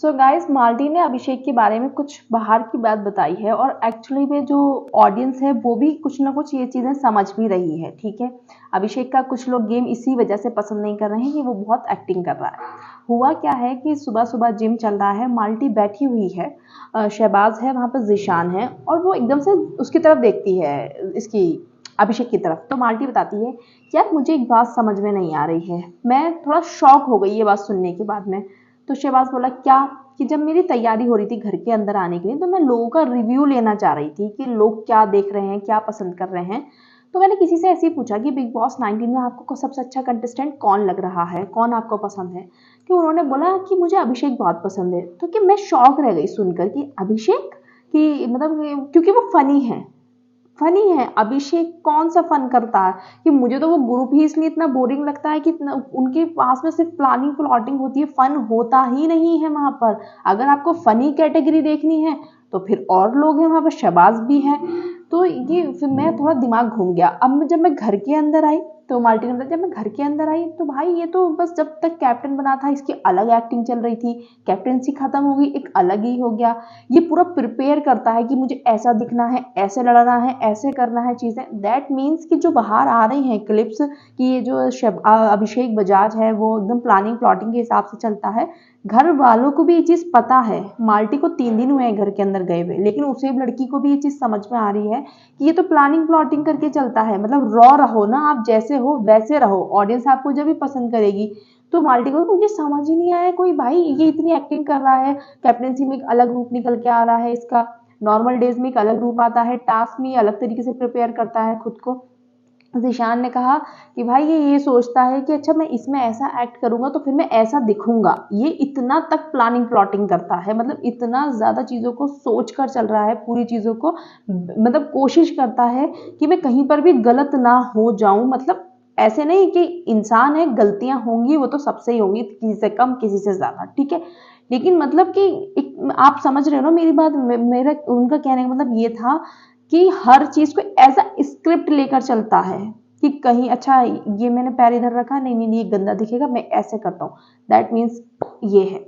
So guys, multi ने अभिषेक के बारे में कुछ बाहर की बात बताई है और एक्चुअली में जो ऑडियंस है वो भी कुछ ना कुछ ये चीज़ें समझ भी रही है। ठीक है, अभिषेक का कुछ लोग गेम इसी वजह से पसंद नहीं कर रहे हैं कि वो बहुत एक्टिंग कर रहा है। हुआ क्या है कि सुबह सुबह जिम चल रहा है, माल्टी बैठी हुई है, शहबाज है वहाँ पर, जिशान है, और वो एकदम से उसकी तरफ देखती है, इसकी अभिषेक की तरफ। तो माल्टी बताती है, यार मुझे एक बात समझ में नहीं आ रही है, मैं थोड़ा शॉक हो गई ये बात सुनने के बाद में। तो शहबाज बोला, क्या? कि जब मेरी तैयारी हो रही थी घर के अंदर आने के लिए, तो मैं लोगों का रिव्यू लेना चाह रही थी कि लोग क्या देख रहे हैं, क्या पसंद कर रहे हैं। तो मैंने किसी से ऐसे ही पूछा कि बिग बॉस 19 में आपको सबसे अच्छा कंटेस्टेंट कौन लग रहा है, कौन आपको पसंद है। कि उन्होंने बोला कि मुझे अभिषेक बहुत पसंद है। तो कि मैं शॉक रह गई सुनकर कि अभिषेक, कि मतलब क्योंकि वो फनी है। अभिषेक कौन सा फन करता है? कि मुझे तो वो ग्रुप ही इसलिए इतना बोरिंग लगता है कि उनके पास में सिर्फ प्लानिंग प्लॉटिंग होती है, फन होता ही नहीं है वहां पर। अगर आपको फनी कैटेगरी देखनी है तो फिर और लोग हैं वहां पर, शहबाज भी है। तो ये फिर मैं थोड़ा दिमाग घूम गया। अब जब मैं घर के अंदर आई, तो मार्टिन ने बताया, जब मैं घर के अंदर आई तो भाई ये तो बस जब तक कैप्टन बना था इसकी अलग एक्टिंग चल रही थी, कैप्टनसी खत्म हो गई एक अलग ही हो गया। ये पूरा प्रिपेयर करता है कि मुझे ऐसा दिखना है, ऐसे लड़ना है, ऐसे करना है चीज़ें। दैट मीन्स कि जो बाहर आ रही हैं क्लिप्स कि ये जो अभिषेक बजाज है वो एकदम प्लानिंग प्लॉटिंग के हिसाब से चलता है। घर वालों को भी ये चीज़ पता है। माल्टी को 3 दिन हुए हैं घर के अंदर गए हुए, लेकिन उसे लड़की को भी ये चीज़ समझ में आ रही है कि ये तो प्लानिंग प्लॉटिंग करके चलता है। मतलब रॉ रहो ना, आप जैसे हो वैसे रहो, ऑडियंस आपको जब भी पसंद करेगी। तो माल्टी को मुझे समझ ही नहीं आया, कोई भाई ये इतनी एक्टिंग कर रहा है, कैप्टनसी में एक अलग रूप निकल के आ रहा है इसका, नॉर्मल डेज में एक अलग रूप आता है, टास्क में अलग तरीके से प्रिपेयर करता है खुद को। जिशान ने कहा कि भाई ये सोचता है कि अच्छा मैं इसमें ऐसा एक्ट करूंगा तो फिर मैं ऐसा दिखूंगा। ये इतना तक प्लानिंग प्लॉटिंग करता है, मतलब इतना ज़्यादा चीज़ों को सोच कर चल रहा है, पूरी चीज़ों को मतलब कोशिश करता है कि मैं कहीं पर भी गलत ना हो जाऊं। मतलब ऐसे नहीं कि इंसान है, गलतियां होंगी, वो तो सबसे ही होंगी, किसी से कम किसी से ज़्यादा, ठीक है। लेकिन मतलब कि आप समझ रहे हो ना मेरी बात। मेरा उनका कहने का मतलब ये था कि हर चीज को एज अ स्क्रिप्ट लेकर चलता है कि कहीं अच्छा ये मैंने पैर इधर रखा, नहीं नहीं ये गंदा दिखेगा, मैं ऐसे करता हूँ। दैट मीन्स ये है।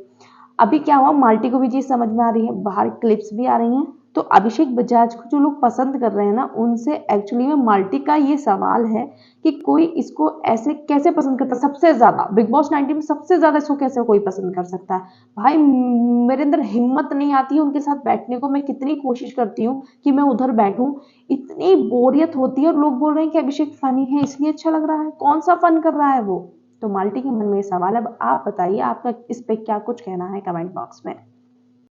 अभी क्या हुआ, माल्टी को भी चीज समझ में आ रही है, बाहर क्लिप्स भी आ रही हैं। तो अभिषेक बजाज को जो लोग पसंद कर रहे हैं ना, उनसे एक्चुअली में माल्टी का ये सवाल है कि कोई इसको ऐसे कैसे पसंद करता है। सबसे ज्यादा बिग बॉस 19 में सबसे ज्यादा इसको कैसे कोई पसंद कर सकता है? भाई मेरे अंदर हिम्मत नहीं आती है उनके साथ बैठने को। मैं कितनी कोशिश करती हूँ कि मैं उधर बैठूं, इतनी बोरियत होती है। और लोग बोल रहे हैं कि अभिषेक फनी है इसलिए अच्छा लग रहा है। कौन सा फन कर रहा है वो? तो माल्टी के मन में ये सवाल है। अब आप बताइए, आपका इस पे क्या कुछ कहना है कमेंट बॉक्स में।